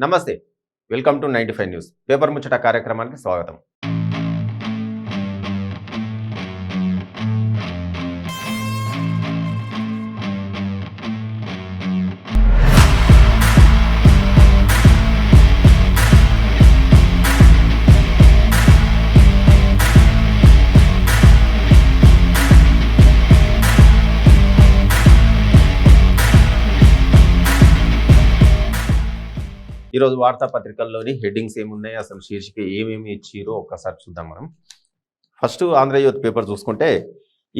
నమస్తే. Welcome to 95 news. Paper ముచ్చట కార్యక్రమానికి స్వాగతం. ఈరోజు వార్తాపత్రికల్లోని హెడ్డింగ్స్ ఏమున్నాయి, అసలు శీర్షిక ఏమేమి ఇచ్చిరో ఒక్కసారి చూద్దాం మనం. ఫస్ట్ ఆంధ్రజ్యోతి పేపర్ చూసుకుంటే,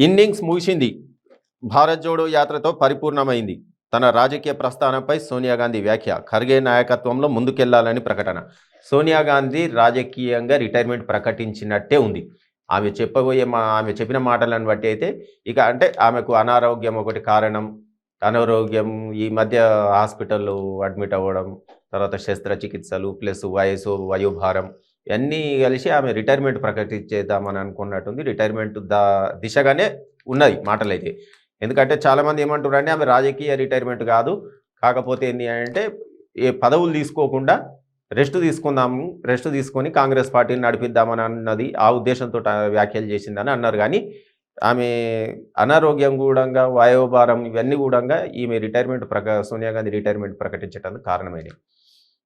ఇన్నింగ్స్ ముగిసింది, భారత్ జోడో యాత్రతో పరిపూర్ణమైంది, తన రాజకీయ ప్రస్థానంపై సోనియా గాంధీ వ్యాఖ్య, ఖర్గే నాయకత్వంలో ముందుకెళ్లాలని ప్రకటన. సోనియా గాంధీ రాజకీయంగా రిటైర్మెంట్ ప్రకటించినట్టే ఉంది. ఆమె చెప్పిన మాటలను బట్టి అయితే ఇక అంటే ఆమెకు అనారోగ్యం ఒకటి కారణం. అనారోగ్యం, ఈ మధ్య హాస్పిటల్లో అడ్మిట్ అవ్వడం, తర్వాత శస్త్రచికిత్సలు ప్లస్ వయోభారం ఇవన్నీ కలిసి ఆమె రిటైర్మెంట్ ప్రకటించేద్దామని అనుకున్నట్టుంది. రిటైర్మెంట్ దిశగానే ఉన్నది మాటలైతే. ఎందుకంటే చాలామంది ఏమంటున్నారంటే ఆమె రాజకీయ రిటైర్మెంట్ కాదు, కాకపోతే ఏంటి అంటే ఏ పదవులు తీసుకోకుండా రెస్ట్ తీసుకొని కాంగ్రెస్ పార్టీని నడిపిద్దామని అన్నది, ఆ ఉద్దేశంతో వ్యాఖ్యలు చేసిందని అన్నారు. కానీ ఆమె అనారోగ్యం కూడా, వయోభారం ఇవన్నీ కూడా ఈమె సోనియా గాంధీ రిటైర్మెంట్ ప్రకటించడానికి కారణమైనవి.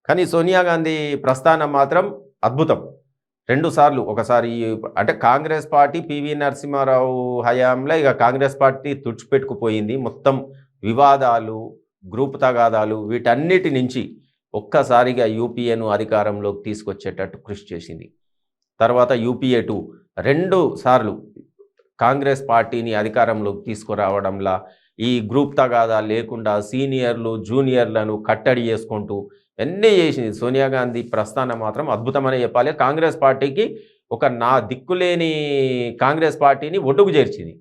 కానీ సోనియా గాంధీ ప్రస్థానం మాత్రం అద్భుతం. 2 సార్లు, ఒకసారి అంటే కాంగ్రెస్ పార్టీ పివి నరసింహారావు హయాంలో ఇక కాంగ్రెస్ పార్టీ తుడిచిపెట్టుకుపోయింది. మొత్తం వివాదాలు, గ్రూప్ తగాదాలు వీటన్నిటి నుంచి ఒక్కసారిగా యూపీఏను అధికారంలోకి తీసుకొచ్చేటట్టు కృషి చేసింది. తర్వాత యూపీఏ 2 2 సార్లు కాంగ్రెస్ పార్టీని అధికారంలోకి తీసుకురావడంలా ఈ గ్రూప్ తగాదా లేకుండా సీనియర్లు జూనియర్లను కట్టడి చేసుకుంటూ ఎన్ని చేసింది. సోనియా గాంధీ ప్రస్థానం మాత్రం అద్భుతమనే చెప్పాలి. కాంగ్రెస్ పార్టీకి ఒక నా దిక్కులేని కాంగ్రెస్ పార్టీని ఒడ్డుకు చేర్చింది.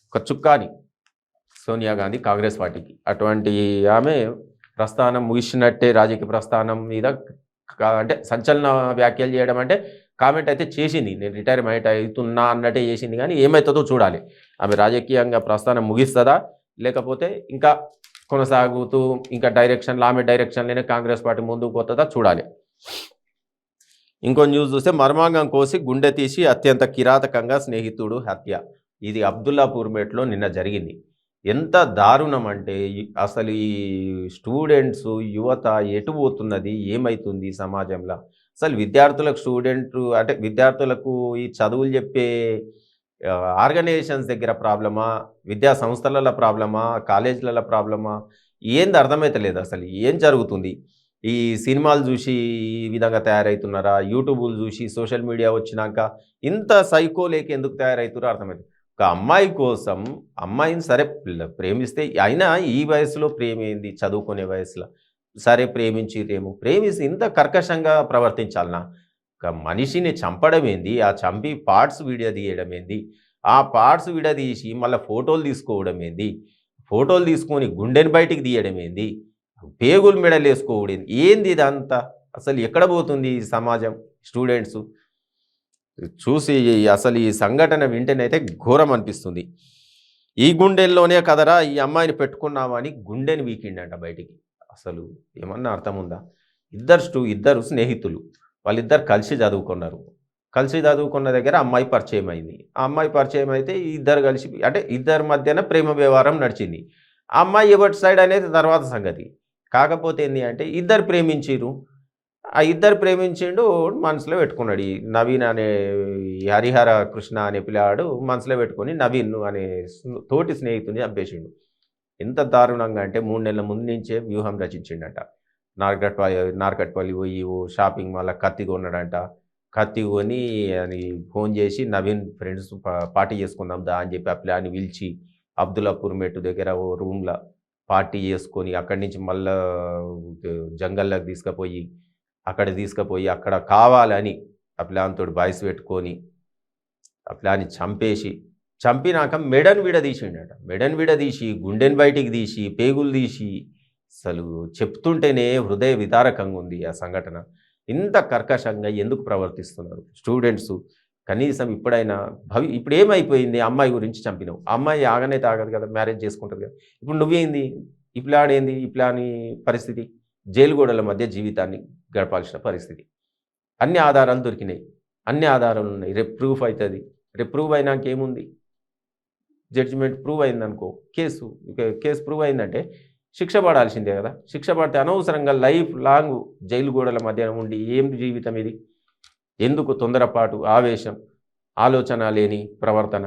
ఒక చుక్కాని సోనియా గాంధీ కాంగ్రెస్ పార్టీకి. అటువంటి ఆమె ప్రస్థానం ముగిసినట్టే. రాజకీయ ప్రస్థానం మీద అంటే సంచలన వ్యాఖ్యలు చేయడం అంటే కామెంట్ అయితే చేసింది, నేను రిటైర్మెంట్ అవుతున్నా అన్నట్టే చేసింది. కానీ ఏమవుతుందో చూడాలి. ఆమె రాజకీయంగా ప్రస్థానం ముగిస్తుందా, లేకపోతే ఇంకా కొనసాగుతూ ఇంకా ఆమె డైరెక్షన్లోనే కాంగ్రెస్ పార్టీ ముందుకు పోతుందా చూడాలి. ఇంకో న్యూస్ చూస్తే, మర్మాంగం కోసి గుండె తీసి అత్యంత కిరాతకంగా స్నేహితుడు హత్య. ఇది అబ్దుల్లాపూర్మేట్లో నిన్న జరిగింది. ఎంత దారుణం అంటే అసలు ఈ స్టూడెంట్స్, యువత ఎటు పోతున్నది, ఏమవుతుంది సమాజంలో. అసలు విద్యార్థులకు ఈ చదువులు చెప్పే ఆర్గనైజేషన్స్ దగ్గర ప్రాబ్లమా, విద్యా సంస్థల ప్రాబ్లమా, కాలేజీల ప్రాబ్లమా, ఏంది అర్థమైతలేదు. అసలు ఏం జరుగుతుంది? ఈ సినిమాలు చూసి ఈ విధంగా తయారవుతున్నారా, యూట్యూబ్లు చూసి సోషల్ మీడియా వచ్చినాక ఇంత సైకో లేక ఎందుకు తయారవుతారో అర్థమవుతుంది. ఒక అమ్మాయి కోసం, అమ్మాయిని సరే ప్రేమిస్తే, అయినా ఈ వయసులో ప్రేమేంది, చదువుకునే వయసులో సరే ప్రేమిస్తే ఇంత కర్కశంగా ప్రవర్తించాలనా? ఒక మనిషిని చంపడం ఏంది, ఆ చంపి పార్ట్స్ విడదీయడం ఏంది, ఆ పార్ట్స్ విడదీసి మళ్ళీ ఫోటోలు తీసుకోవడం ఏంది, ఫోటోలు తీసుకొని గుండెని బయటికి తీయడం ఏంది, పేగులు మెడలు వేసుకోవడం ఏంది, ఇదంతా అసలు ఎక్కడ పోతుంది ఈ సమాజం? స్టూడెంట్స్ చూసి అసలు ఈ సంఘటన వింటేనైతే ఘోరం అనిపిస్తుంది. ఈ గుండెల్లోనే కదరా ఈ అమ్మాయిని పెట్టుకున్నామని గుండెని వీకిండంట బయటికి. అసలు ఏమన్నా అర్థం ఉందా? ఇద్దరు స్నేహితులు, వాళ్ళిద్దరు కలిసి చదువుకున్నారు. కలిసి చదువుకున్న దగ్గర అమ్మాయి పరిచయం అయింది. ఆ అమ్మాయి పరిచయం అయితే ఇద్దరు కలిసి అంటే ఇద్దరి మధ్యన ప్రేమ వ్యవహారం నడిచింది. ఆ అమ్మాయి ఎవరి సైడ్ అనేది తర్వాత సంగతి. కాకపోతే ఏంటి అంటే ఇద్దరు ప్రేమించిరు. ఆ ఇద్దరు ప్రేమించిండు, మనసులో పెట్టుకున్నాడు. ఈ నవీన్ అనే హరిహర కృష్ణ అనే పిల్లాడు మనసులో పెట్టుకొని నవీన్ అనే తోటి స్నేహితుని చంపేసిండు. ఎంత దారుణంగా అంటే 3 నెలల ముందు నుంచే వ్యూహం రచించిండట. నార్కట్పల్లి పోయి షాపింగ్ మాల్ కత్తి కొన్నాడంట. కత్తి కొని అని ఫోన్ చేసి నవీన్ ఫ్రెండ్స్ పార్టీ చేసుకుందాం దా అని చెప్పి ఆ పిల్లాన్ని పిలిచి అబ్దుల్లాపూర్మేట్ దగ్గర ఓ రూమ్లో పార్టీ చేసుకొని అక్కడి నుంచి మళ్ళా జంగల్లోకి తీసుకుపోయి అక్కడ కావాలని ఆ ప్లాన్తో బాయ్స్ పెట్టుకొని ఆ ప్లాన్ని చంపినాక మెడను విడదీసిండట. మెడను విడదీసి గుండెని బయటికి తీసి పేగులు తీసి అసలు చెప్తుంటేనే హృదయ విదారకంగా ఉంది ఆ సంఘటన. ఇంత కర్కశంగా ఎందుకు ప్రవర్తిస్తున్నారు స్టూడెంట్స్? కనీసం ఇప్పుడైనా ఇప్పుడు ఏమైపోయింది? అమ్మాయి గురించి చంపినావు, అమ్మాయి ఆగనే తాగదు కదా, మ్యారేజ్ చేసుకుంటుంది కదా. ఇప్పుడు నువ్వేంది, ఈ ప్లాన్ ఏంది, ఈ ప్లాన్ పరిస్థితి జైలు గోడల మధ్య జీవితాన్ని గడపాల్సిన పరిస్థితి. అన్ని ఆధారాలు దొరికినాయి, అన్ని ఆధారాలు ఉన్నాయి. రేపు ప్రూఫ్ అవుతుంది. రేపు ప్రూవ్ అయినాక ఏముంది, జడ్జిమెంట్ ప్రూవ్ అయిందనుకో, కేసు ప్రూవ్ అయిందంటే శిక్ష పడాల్సిందే కదా. శిక్ష పడితే అనవసరంగా లైఫ్ లాంగ్ జైలు గోడల మధ్య ఉండి ఏం జీవితం ఇది? ఎందుకు తొందరపాటు, ఆవేశం, ఆలోచన లేని ప్రవర్తన?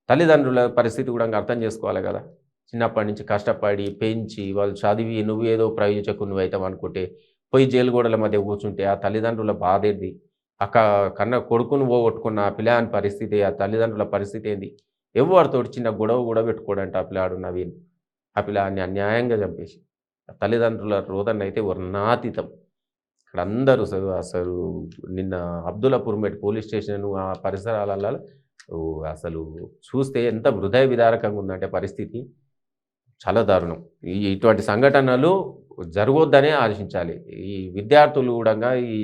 తల్లిదండ్రుల పరిస్థితి కూడా అర్థం చేసుకోవాలి కదా. చిన్నప్పటి నుంచి కష్టపడి పెంచి వాళ్ళు చదివి నువ్వేదో ప్రయోజకు నువ్వైతావు అనుకుంటే పోయి జైలు గోడల మధ్య కూర్చుంటే ఆ తల్లిదండ్రుల బాధ ఏంది? కన్న కొడుకును పోగొట్టుకున్న ఆ పిల్లాని పరిస్థితి, ఆ తల్లిదండ్రుల పరిస్థితి ఏంది? ఎవరితోటి చిన్న గొడవ కూడా పెట్టుకోడంట ఆ పిల్లాడు నవీన్. ఆ పిల్లాన్ని అన్యాయంగా చంపేసి తల్లిదండ్రుల రోదన అయితే వర్ణాతీతం. ఇక్కడ అందరూ అసలు నిన్న అబ్దుల్లాపూర్మేట్ పోలీస్ స్టేషన్ ఆ పరిసరాలలో అసలు చూస్తే ఎంత హృదయ విదారకంగా ఉందంటే పరిస్థితి చాలా దారుణం. ఇటువంటి సంఘటనలు జరగొద్దనే ఆశించాలి. ఈ విద్యార్థులు కూడా ఈ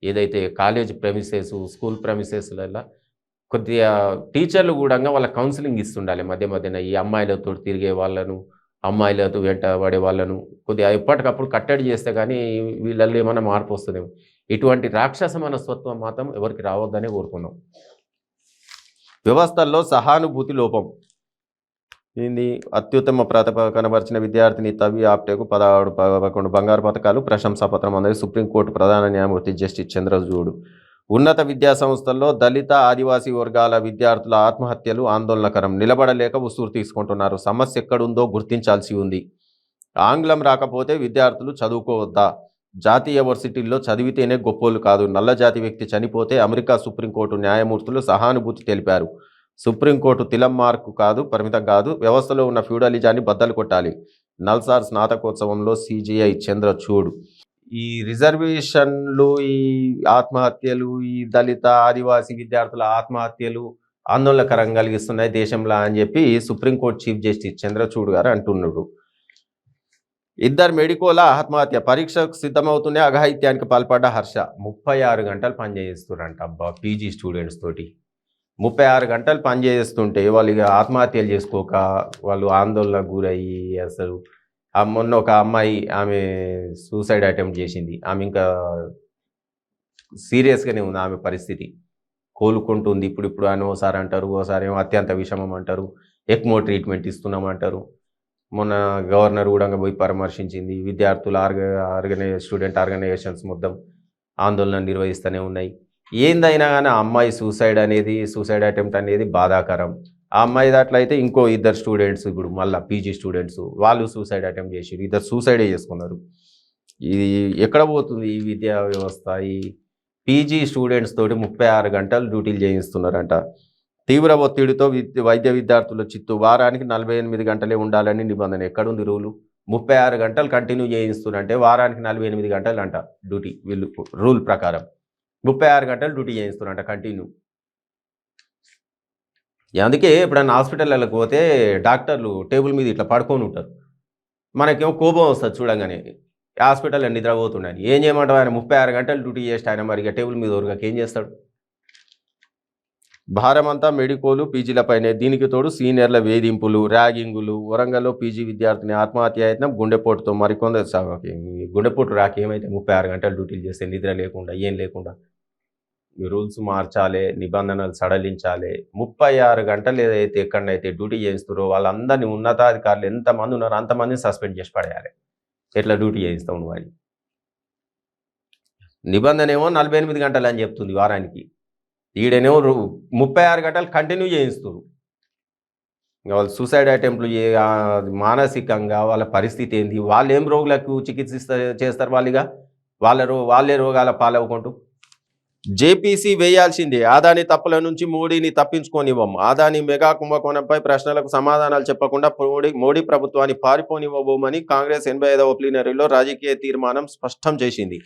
ఏదైతే కాలేజ్ ప్రెమిసెస్, స్కూల్ ప్రెమిసెస్లలో కొద్దిగా టీచర్లు కూడా వాళ్ళ కౌన్సిలింగ్ ఇస్తుండాలి మధ్య మధ్యన. ఈ అమ్మాయిలతో తిరిగే వాళ్ళను, అమ్మాయిలతో వెంట పడే వాళ్ళను కొద్దిగా ఎప్పటికప్పుడు కట్టడి చేస్తే కానీ వీళ్ళల్లో ఏమైనా మార్పు వస్తుందేమో. ఇటువంటి రాక్షస మనస్తత్వం మాత్రం ఎవరికి రావద్దనే కోరుకుందాం. వ్యవస్థల్లో సహానుభూతి లోపం. దీన్ని అత్యుత్తమ ప్రతిభ కనబరిచిన విద్యార్థిని తవి ఆప్టేకు 11 బంగారు పథకాలు, ప్రశంసాపత్రం అందరి సుప్రీంకోర్టు ప్రధాన న్యాయమూర్తి జస్టిస్ చంద్రచూడ్. ఉన్నత విద్యా సంస్థల్లో దళిత, ఆదివాసీ వర్గాల విద్యార్థుల ఆత్మహత్యలు ఆందోళనకరం. నిలబడలేక ఉసూరు తీసుకుంటున్నారు. సమస్య ఎక్కడుందో గుర్తించాల్సి ఉంది. ఆంగ్లం రాకపోతే విద్యార్థులు చదువుకోవద్దా? జాతీయ వర్సిటీల్లో చదివితేనే గొప్పోళ్ళు కాదు. నల్లజాతి వ్యక్తి చనిపోతే అమెరికా సుప్రీంకోర్టు న్యాయమూర్తులు సహానుభూతి తెలిపారు. సుప్రీంకోర్టు తిలం మార్కు కాదు, పరిమితం కాదు. వ్యవస్థలో ఉన్న ఫ్యూడలిజాన్ని బద్దలు కొట్టాలి. నల్సార్ స్నాతకోత్సవంలో సిజిఐ చంద్రచూడ్. ఈ రిజర్వేషన్లు, ఈ ఆత్మహత్యలు, ఈ దళిత, ఆదివాసీ విద్యార్థుల ఆత్మహత్యలు ఆందోళనకరం కలిగిస్తున్నాయి దేశంలో అని చెప్పి సుప్రీంకోర్టు చీఫ్ జస్టిస్ చంద్రచూడ్ గారు అంటున్నాడు. ఇద్దరు మెడికోల ఆత్మహత్య. పరీక్షకు సిద్ధమవుతూనే అఘాయిత్యానికి పాల్పడ్డ హర్ష. 36 గంటలు పనిచేస్తున్నారంట అబ్బా పీజీ స్టూడెంట్స్ తోటి. 36 గంటలు పనిచేస్తుంటే వాళ్ళు ఇక ఆత్మహత్యలు చేసుకోక వాళ్ళు ఆందోళనకు గురయ్యి అసలు మొన్న ఒక అమ్మాయి ఆమె సూసైడ్ అటెంప్ట్ చేసింది. ఆమె ఇంకా సీరియస్గానే ఉంది ఆమె పరిస్థితి. కోలుకుంటుంది ఇప్పుడు అని ఓసారి అంటారు, ఓసారి ఏమో అత్యంత విషమం అంటారు, ఎక్మో ట్రీట్మెంట్ ఇస్తున్నామంటారు. మొన్న గవర్నర్ కూడా పోయి పరామర్శించింది. విద్యార్థుల స్టూడెంట్ ఆర్గనైజేషన్స్ మొత్తం ఆందోళన నిర్వహిస్తూనే ఉన్నాయి. ఏందైనా కానీ ఆ అమ్మాయి సూసైడ్ అటెంప్ట్ అనేది బాధాకరం. ఆ అమ్మాయి దాంట్లో అయితే ఇంకో ఇద్దరు స్టూడెంట్స్ ఇప్పుడు మళ్ళీ పీజీ స్టూడెంట్స్ వాళ్ళు సూసైడ్ అటెంప్ట్ చేసి ఇద్దరు సూసైడే చేసుకున్నారు. ఇది ఎక్కడ పోతుంది ఈ విద్యా వ్యవస్థ? ఈ పీజీ స్టూడెంట్స్ తోటి 36 గంటలు డ్యూటీలు చేయిస్తున్నారంట. తీవ్ర ఒత్తిడితో వైద్య విద్యార్థుల చిత్తు. వారానికి 48 గంటలే ఉండాలని నిబంధన. ఎక్కడుంది రూలు? 36 గంటలు కంటిన్యూ చేయిస్తున్నారంటే వారానికి 48 గంటలు అంట డ్యూటీ. వీళ్ళు రూల్ ప్రకారం 36 గంటలు డ్యూటీ చేయిస్తున్నారంట కంటిన్యూ. అందుకే ఎప్పుడన్నా హాస్పిటల్లకు పోతే డాక్టర్లు టేబుల్ మీద ఇట్లా పడుకొని ఉంటారు. మనకేమో కోపం వస్తుంది చూడంగానే. హాస్పిటల్లో నిద్రపోతున్నాను ఏం చేయమంటావు? ఆయన 36 గంటలు డ్యూటీ చేస్తే ఆయన మరి టేబుల్ మీద ఊరగాక ఏం చేస్తాడు? భారమంతా మెడికోలు పీజీలపైనే. దీనికి తోడు సీనియర్ల వేధింపులు, ర్యాగింగులు. వరంగల్లో పీజీ విద్యార్థిని ఆత్మహత్య యత్నం గుండెపోటుతో. మరికొందరు గుండెపోటు రాక ఏమైతే 36 గంటలు డ్యూటీలు చేస్తే నిద్ర లేకుండా ఏం లేకుండా. రూల్స్ మార్చాలి, నిబంధనలు సడలించాలి. 36 గంటలు ఏదైతే ఎక్కడైతే డ్యూటీ చేయిస్తారో వాళ్ళందరినీ ఉన్నతాధికారులు ఎంతమంది ఉన్నారో అంతమందిని సస్పెండ్ చేసి పడేయాలి. ఎట్లా డ్యూటీ చేయిస్తావు నువ్వు అని. నిబంధన ఏమో 48 గంటలు అని చెప్తుంది వారానికి. ఈడనేమో 36 గంటలు కంటిన్యూ చేయిస్తారు. వాళ్ళు సూసైడ్ అటెంప్ట్లు మానసికంగా వాళ్ళ పరిస్థితి ఏంది? వాళ్ళు ఏం రోగులకు చికిత్స చేస్తారు? వాళ్ళే రోగాల పాలవుకుంటూ. జేపీసీ వేయాల్సిందే. ఆదాని తప్పుల నుంచి మోడీని తప్పించుకోనివ్వం. ఆదాని మెగా కుంభకోణంపై ప్రశ్నలకు సమాధానాలు చెప్పకుండా మోడీ ప్రభుత్వాన్ని పారిపోనివ్వబోమని కాంగ్రెస్ 85వ ప్లీనరీలో రాజకీయ తీర్మానం స్పష్టం చేసింది.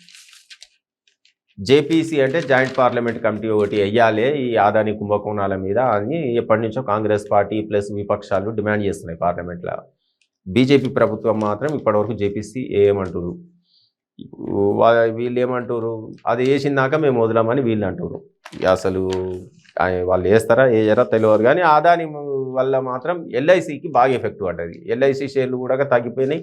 జేపీసీ అంటే జాయింట్ పార్లమెంట్ కమిటీ ఒకటి వేయాలి ఈ ఆదాని కుంభకోణాల మీద అని ఎప్పటి నుంచో కాంగ్రెస్ పార్టీ ప్లస్ విపక్షాలు డిమాండ్ చేస్తున్నాయి పార్లమెంట్లో. బీజేపీ ప్రభుత్వం మాత్రం ఇప్పటివరకు జేపీసీ వేయమంటారు. వీళ్ళు ఏమంటారు? అది వేసిందాక మేము వదలమని వీళ్ళు అంటారు. అసలు వాళ్ళు వేస్తారా వేయరా తెలియదు. కానీ ఆదాని వల్ల మాత్రం ఎల్ఐసికి బాగా ఎఫెక్ట్ పడ్డది. ఎల్ఐసి షేర్లు కూడా తగ్గిపోయినాయి.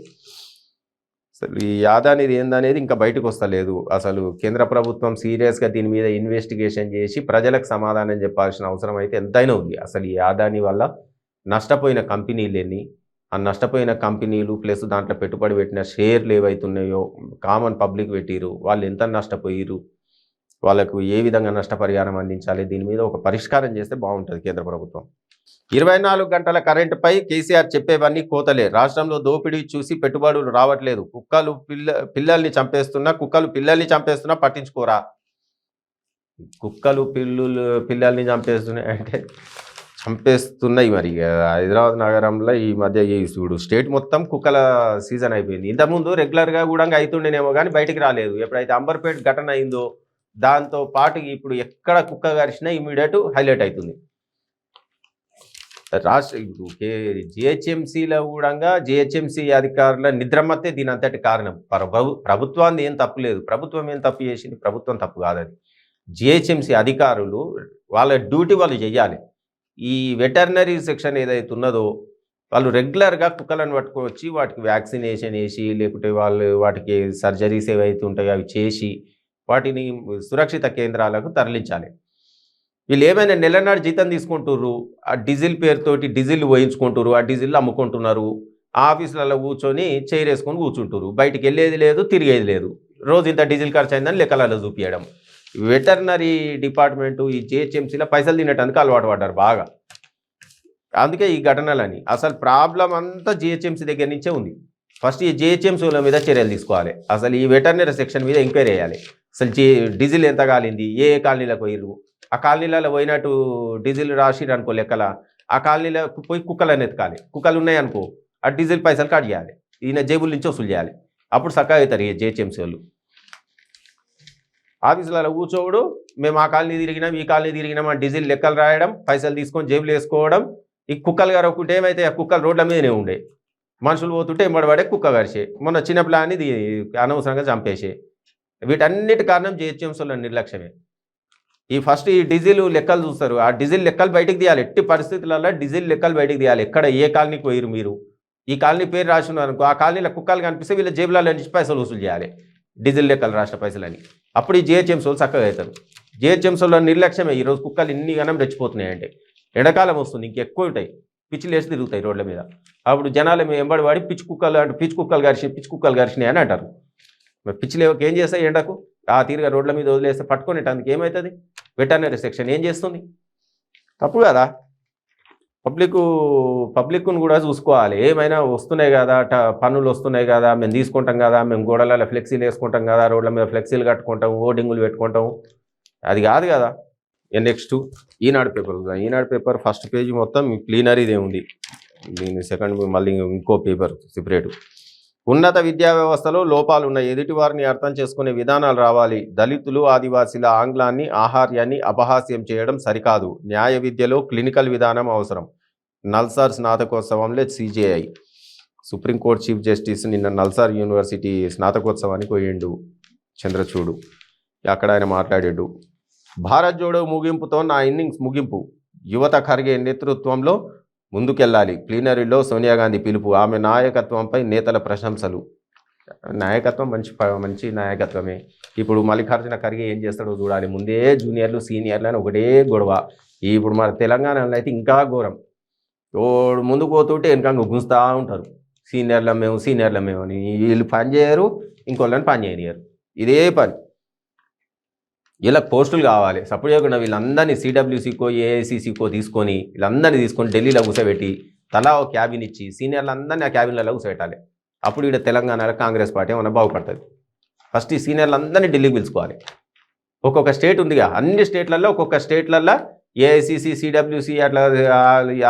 అసలు ఈ యాదానిది ఏందనేది ఇంకా బయటకు వస్తలేదు. అసలు కేంద్ర ప్రభుత్వం సీరియస్‌గా దీని మీద ఇన్వెస్టిగేషన్ చేసి ప్రజలకు సమాధానం చెప్పాల్సిన అవసరం అయితే ఎంతైనా ఉంది. అసలు ఈ యాదాని వల్ల నష్టపోయిన కంపెనీలెన్ని? ఆ నష్టపోయిన కంపెనీలు ప్లస్ దాంట్లో పెట్టుబడి పెట్టిన షేర్లు ఏవైతున్నాయో కామన్ పబ్లిక్ పెట్టిర్రు. వాళ్ళు ఎంత నష్టపోయిర్రు? వాళ్ళకు ఏ విధంగా నష్టపరిహారం అందించాలి? దీని మీద ఒక పరిష్కారం చేస్తే బాగుంటుంది కేంద్ర ప్రభుత్వం. 24 గంటల కరెంటుపై కేసీఆర్ చెప్పేవన్నీ కోతలే. రాష్ట్రంలో దోపిడీ చూసి పెట్టుబడులు రావట్లేదు. కుక్కలు పిల్లల్ని చంపేస్తున్నా పట్టించుకోరా. కుక్కలు పిల్లల్ని చంపేస్తున్నాయి అంటే చంపేస్తున్నాయి. మరి హైదరాబాద్ నగరంలో ఈ మధ్య చూడు స్టేట్ మొత్తం కుక్కల సీజన్ అయిపోయింది. ఇంతకుముందు రెగ్యులర్గా కూడా అవుతుండేనేమో కానీ బయటికి రాలేదు. ఎప్పుడైతే అంబర్పేట ఘటన అయిందో దాంతో పాటు ఇప్పుడు ఎక్కడ కుక్క కరిచినా ఇమీడియట్ హైలైట్ అవుతుంది. రాష్ట్ర జిహెచ్ఎంసీలో కూడా జిహెచ్ఎంసీ అధికారుల నిద్రమత్తే దీని అంతటి కారణం. ప్రభుత్వాన్ని ఏం తప్పు లేదు. ప్రభుత్వం ఏం తప్పు చేసింది? ప్రభుత్వం తప్పు కాదది. జిహెచ్ఎంసీ అధికారులు వాళ్ళ డ్యూటీ వాళ్ళు చేయాలి. ఈ వెటర్నరీ సెక్షన్ ఏదైతే ఉన్నదో వాళ్ళు రెగ్యులర్గా కుక్కలను పట్టుకొచ్చి వాటికి వ్యాక్సినేషన్ వేసి లేకుంటే వాటికి సర్జరీస్ ఏవైతే ఉంటాయో అవి చేసి వాటిని సురక్షిత కేంద్రాలకు తరలించాలి. వీళ్ళు ఏమైనా నెలనాడు జీతం తీసుకుంటుర్రు, ఆ డీజిల్ పేరుతోటి డీజిల్ పోయించుకుంటున్నారు, ఆ డీజిల్ అమ్ముకుంటున్నారు, ఆఫీసులలో కూర్చొని చైర్ వేసుకొని కూర్చుంటారు, బయటికి వెళ్ళేది లేదు, తిరిగేది లేదు. రోజు ఇంత డీజిల్ ఖర్చు అయిందని లెక్కలలో చూపించడం. వెటర్నరీ డిపార్ట్మెంటు ఈ జిహెచ్ఎంసీలో పైసలు తినేటందుకు అలవాటు పడ్డారు బాగా. అందుకే ఈ ఘటనలని. అసలు ప్రాబ్లం అంతా జిహెచ్ఎంసీ దగ్గర నుంచే ఉంది. ఫస్ట్ ఈ జిహెచ్ఎంసీల మీద చర్యలు తీసుకోవాలి. అసలు ఈ వెటర్నరీ సెక్షన్ మీద ఎంక్వైరీ చేయాలి. అసలు డీజిల్ ఎంత కాలింది, ఏ కాలనీలకు పోయిర్రు, ఆ కాలనీలలో పోయినట్టు డీజిల్ రాసిరు అనుకో లెక్కల, ఆ కాలనీలో పోయి కుక్కలను ఎత్తుకాలి. కుక్కలు ఉన్నాయనుకో ఆ డీజిల్ పైసలు కట్ చేయాలి, ఈయన జేబుల నుంచి వసూలు చేయాలి. అప్పుడు చక్కగా అవుతారు ఈ జిహెచ్ఎంసీ వాళ్ళు. ఆఫీసులలో కూర్చోవడు, మేము ఆ కాలనీ తిరిగినాం ఈ కాలనీ తిరిగినాం ఆ డీజిల్ లెక్కలు రాయడం, పైసలు తీసుకొని జేబులు వేసుకోవడం. ఈ కుక్కలు గారు ఒకటి ఏమైతే ఆ కుక్కలు రోడ్ల మీదనే ఉండే, మనుషులు పోతుంటే ఎంబడబడే కుక్క గడిచే, మొన్న చిన్న ప్లాన్ని అనవసరంగా చంపేసే. వీటన్నిటి కారణం జిహెచ్ఎంసీల నిర్లక్ష్యమే. ఫస్ట్ ఈ డీజిల్ లెక్కలు చూస్తారు, ఆ డీజిల్ లెక్కలు బయటికి తీయాలి. ఎట్టి పరిస్థితులలో డీజిల్ లెక్కలు బయటికి తీయాలి. ఎక్కడ ఏ కాలనీకి పోయిరు మీరు, ఈ కాలనీ పేరు రాసి ఉన్నారనుకో, ఆ కాలనీలో కుక్కలు కనిపిస్తే వీళ్ళ జేబులలో నుంచి పైసలు వసూలు చేయాలి, డీజిల్ లెక్కలు రాష్ట్ర పైసలని. అప్పుడు ఈ జిహెచ్ఎంసీ వాళ్ళు చక్కగా అవుతారు. జిహెచ్ఎంసీల నిర్లక్ష్యమే ఈరోజు కుక్కలు ఇన్ని గనం రెచ్చిపోతున్నాయంటే. ఎండాకాలం వస్తుంది ఇంకెక్కువ ఉంటాయి, పిచ్చిలు వేసి తిరుగుతాయి రోడ్ల మీద. అప్పుడు జనాలు ఎంబడి వాడి పిచ్చి కుక్కలు గరిచినాయి అని అంటారు. మరి పిచ్చిలు ఏం చేస్తాయి ఎండకు? ఆ తీరుగా రోడ్ల మీద వదిలేస్తే పట్టుకునేటానికి ఏమవుతుంది? వెటర్నరీ సెక్షన్ ఏం చేస్తుంది? తప్పు కదా. పబ్లిక్ను కూడా చూసుకోవాలి. ఏమైనా వస్తున్నాయి కదా, పన్నులు వస్తున్నాయి కదా, మేము తీసుకుంటాం కదా, మేము గోడలలో ఫ్లెక్సీలు వేసుకుంటాం కదా, రోడ్ల మీద ఫ్లెక్సీలు కట్టుకుంటాం, హోర్డింగులు పెట్టుకుంటాం, అది కాదు కదా. నెక్స్ట్ ఈనాడు పేపర్. ఈనాడు పేపర్ ఫస్ట్ పేజీ మొత్తం ప్లీనరీదే ఉంది. దీని సెకండ్ మళ్ళీ ఇంకో పేపర్ సెపరేటు. ఉన్నత విద్యా వ్యవస్థలో లోపాలు ఉన్నాయి, ఎదుటి వారిని అర్థం చేసుకునే విధానాలు రావాలి. దళితులు ఆదివాసీల ఆంగ్లాన్ని ఆహార్యాన్ని అపహాస్యం చేయడం సరికాదు. న్యాయ విద్యలో క్లినికల్ విధానం అవసరం. నల్సార్ స్నాతకోత్సవంలో సిజేఐ. సుప్రీంకోర్టు చీఫ్ జస్టిస్ నిన్న నల్సార్ యూనివర్సిటీ స్నాతకోత్సవానికి పోయిండు చంద్రచూడు. అక్కడ ఆయన మాట్లాడాడు. భారత్ జోడో ముగింపుతో నా ఇన్నింగ్స్ ముగింపు. యువత ఖర్గే నేతృత్వంలో ముందుకెళ్లాలి. ప్లీనరీలో సోనియా గాంధీ పిలుపు. ఆమె నాయకత్వంపై నేతల ప్రశంసలు. నాయకత్వం మంచి నాయకత్వమే. ఇప్పుడు మల్లికార్జున ఖర్గే ఏం చేస్తాడో చూడాలి. ముందే జూనియర్లు సీనియర్లు అని ఒకటే గొడవ. ఇప్పుడు మన తెలంగాణలో అయితే ఇంకా ఘోరం. ముందుకు పోతుంటే వెనక గుంజుతూ ఉంటారు, సీనియర్ల మేము అని. వీళ్ళు పని చేయరు, ఇంకోళ్ళని పని చేయనియరు. ఇదే పని. వీళ్ళకి పోస్టులు కావాలి. సపోర్ట్ చేయకుండా వీళ్ళందరినీ సిడబ్ల్యూసీకో ఏఐసీసీకో తీసుకొని ఢిల్లీలో కూర్చోబెట్టి తలా ఒక క్యాబిన్ ఇచ్చి సీనియర్లందరినీ ఆ క్యాబిన్లలో కూర్చోబెట్టాలి. అప్పుడు ఇక్కడ తెలంగాణలో కాంగ్రెస్ పార్టీ ఏమైనా బాగుపడుతుంది. ఫస్ట్ ఈ సీనియర్లందరినీ ఢిల్లీకి పిలుచుకోవాలి. ఒక్కొక్క స్టేట్ ఉందిగా, అన్ని స్టేట్లలో ఒక్కొక్క స్టేట్లలో ఏఐసీసీ సిడబ్ల్యూసీ అట్లా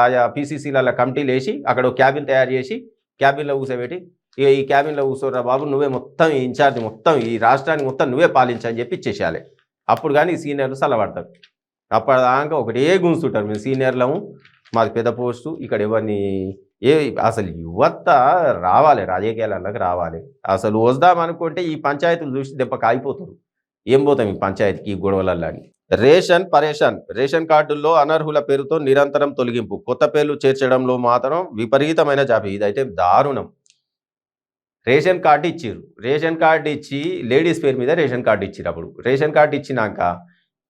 ఆయా పీసీసీల కమిటీలు వేసి అక్కడ ఒక క్యాబిన్ తయారు చేసి క్యాబిన్లో కూర్చోబెట్టి ఈ క్యాబిన్లో కూర్చోరా బాబు, నువ్వే మొత్తం ఇన్ఛార్జ్, మొత్తం ఈ రాష్ట్రాన్ని మొత్తం నువ్వే పాలించని చెప్పి ఇచ్చేసేయాలి. అప్పుడు కానీ సీనియర్లు చల్లబడతారు. అప్పటిదాకా ఒకటే గుంజుతుంటారు, మేము సీనియర్లము, మాది పెద్ద పోస్టు, ఇక్కడ ఎవరిని అసలు యువత రావాలి, రాజకీయాలకు రావాలి. అసలు వద్దామనుకుంటే ఈ పంచాయతీలు చూసి దెబ్బకి ఆగిపోతారు. ఏం పోతాం ఈ పంచాయతీకి, ఈ గొడవలల్లో అని. రేషన్ కార్డుల్లో అనర్హుల పేరుతో నిరంతరం తొలగింపు. కొత్త పేర్లు చేర్చడంలో మాత్రం విపరీతమైన జాబి. ఇదైతే దారుణం. రేషన్ కార్డు ఇచ్చిర్రు. రేషన్ కార్డు ఇచ్చి లేడీస్ పేరు మీద రేషన్ కార్డు ఇచ్చిర్రు. అప్పుడు రేషన్ కార్డు ఇచ్చినాక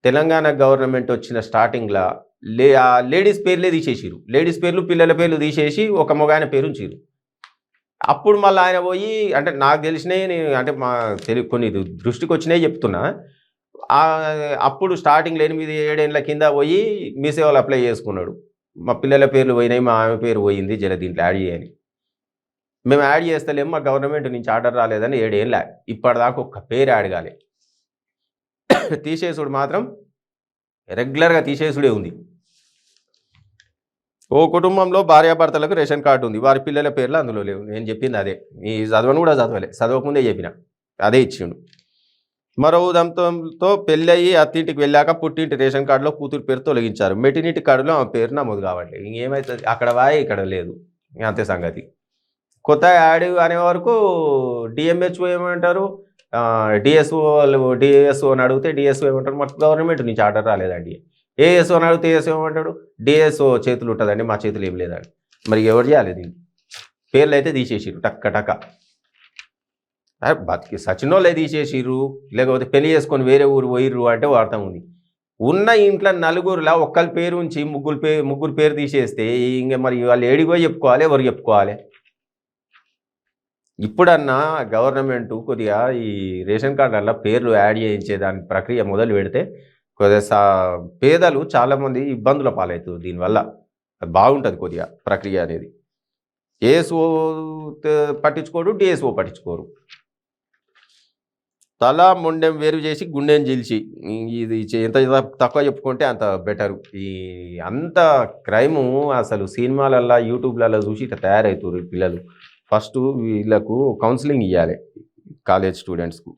తెలంగాణ గవర్నమెంట్ వచ్చిన స్టార్టింగ్‌ల లేడీస్ పేర్లే తీసేసిర్రు. లేడీస్ పేర్లు, పిల్లల పేర్లు తీసేసి ఒక మగాయన పేరు ఉంచిర్రు. అప్పుడు మళ్ళీ ఆయన పోయి అంటే నాకు తెలిసినవి అంటే మా కొన్ని దృష్టికి వచ్చినాయి చెప్తున్నా. అప్పుడు స్టార్టింగ్‌లో 8, 7 ఏళ్ల కింద పోయి మీ సేవలు అప్లై చేసుకున్నాడు. మా పిల్లల పేర్లు పోయినాయి, మా ఆమె పేరు పోయింది, జర దీంట్లో యాడ్ చేయని. మేము యాడ్ చేస్తలేము, మా గవర్నమెంట్ నుంచి ఆర్డర్ రాలేదని 7 ఏళ్ళ. ఇప్పటిదాకా ఒక్క పేరు యాడ్ కాలే. తీసేసుడు మాత్రం రెగ్యులర్‌గా తీసేసుడే ఉంది. ఓ కుటుంబంలో భార్యాభర్తలకు రేషన్ కార్డు ఉంది. వారి పిల్లల పేర్లు అందులో లేవు. నేను చెప్పింది అదే. ఈ చదవను కూడా చదవలే. చదవకముందే చెప్పిన. అదే ఇచ్చిండు. మరో దంపతులతో పెళ్ళయి అత్తింటికి వెళ్ళాక పుట్టింటి రేషన్ కార్డులో కూతురు పేరు తొలగించారు. మెటర్నిటీ కార్డులో ఆమె పేరు నమోదు కావట్లేదు. ఇంకేమవుతుంది, అక్కడ వాయి ఇక్కడ లేదు, అంతే సంగతి. కొత్త యాడ్ అనే వరకు డిఎంహెచ్ఓ ఏమంటారు, డిఎస్ఓ వాళ్ళు డిఎస్ఓని అడిగితే డిఎస్ఓ ఏమంటారు, మాకు గవర్నమెంట్ నుంచి ఆర్డర్ రాలేదండి. ఏఎస్ఓని అడిగితే ఏఎస్ఓ ఏమంటాడు, డిఎస్ఓ చేతులు ఉంటుందండి, మా చేతులు ఏం లేదండి. మరి ఎవరు చేయాలి దీన్ని? పేర్లు అయితే తీసేసిర్రు టక్క టక్క. బతికి సచినోళ్ళే తీసేసిర్రు, లేకపోతే పెళ్లి చేసుకొని వేరే ఊరు పోయిర్రు అంటే అర్థం ఉంది. ఉన్న ఇంట్లో నలుగురులా ఒక్కరి పేరు ఉంచి ముగ్గురు పేరు తీసేస్తే ఇంక మరి వాళ్ళు ఏడిగో చెప్పుకోవాలి, ఎవరు చెప్పుకోవాలి? ఇప్పుడన్నా గవర్నమెంట్ కొద్దిగా ఈ రేషన్ కార్డులలో పేర్లు యాడ్ చేయించే దాని ప్రక్రియ మొదలు పెడితే కొద్దిగా పేదలు చాలామంది ఇబ్బందుల పాలవుతారు దీనివల్ల. అది బాగుంటుంది కొద్దిగా ప్రక్రియ అనేది. ఏఎస్ఓ పట్టించుకోడు, డిఎస్ఓ పట్టించుకోరు. తల మొండెం వేరు చేసి గుండెం చీల్చి, ఇది ఎంత తక్కువ చెప్పుకుంటే అంత బెటరు. ఈ అంత క్రైము అసలు సినిమాలల్లో యూట్యూబ్లలో చూసి ఇట్లా తయారవుతారు ఈ పిల్లలు. ఫస్ట్ వీళ్ళకు కౌన్సిలింగ్ ఇవ్వాలి కాలేజ్ స్టూడెంట్స్కు,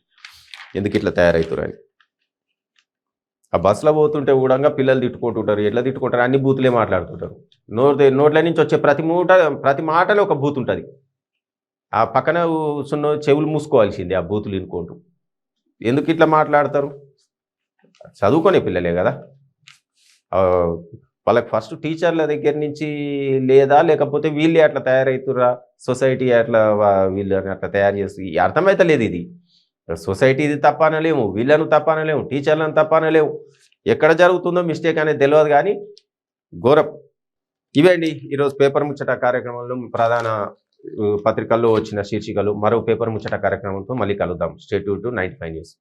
ఎందుకు ఇట్లా తయారవుతారు అని. ఆ బస్సులో పోతుంటే కూడా పిల్లలు తిట్టుకుంటుంటారు. ఎట్లా తిట్టుకుంటారు, అన్ని బూతులే మాట్లాడుతుంటారు. నోట్ల నుంచి వచ్చే ప్రతి మాటలో ఒక బూత్ ఉంటుంది. ఆ పక్కన కూర్చున్న చెవులు మూసుకోవాల్సిందే ఆ బూతులు వినుకుంటూ. ఎందుకు ఇట్లా మాట్లాడతారు? చదువుకునే పిల్లలే కదా. వాళ్ళకి ఫస్ట్ టీచర్ల దగ్గర నుంచి లేదా, లేకపోతే వీళ్ళే అట్లా తయారవుతురా, సొసైటీ అట్లా వీళ్ళని అట్లా తయారు చేసి అర్థమైతే లేదు. ఇది సొసైటీ ఇది తప్ప అనలేము, వీళ్ళను తప్ప అనలేము, టీచర్లను తప్ప అనలేము. ఎక్కడ జరుగుతుందో మిస్టేక్ అనేది తెలియదు కానీ ఘోరం. ఇవే అండి ఈరోజు పేపర్ ముచ్చట కార్యక్రమంలో ప్రధాన పత్రికల్లో వచ్చిన శీర్షికలు. మరో పేపర్ ముచ్చట కార్యక్రమంతో మళ్ళీ కలుద్దాం. Stay tune to 95 news.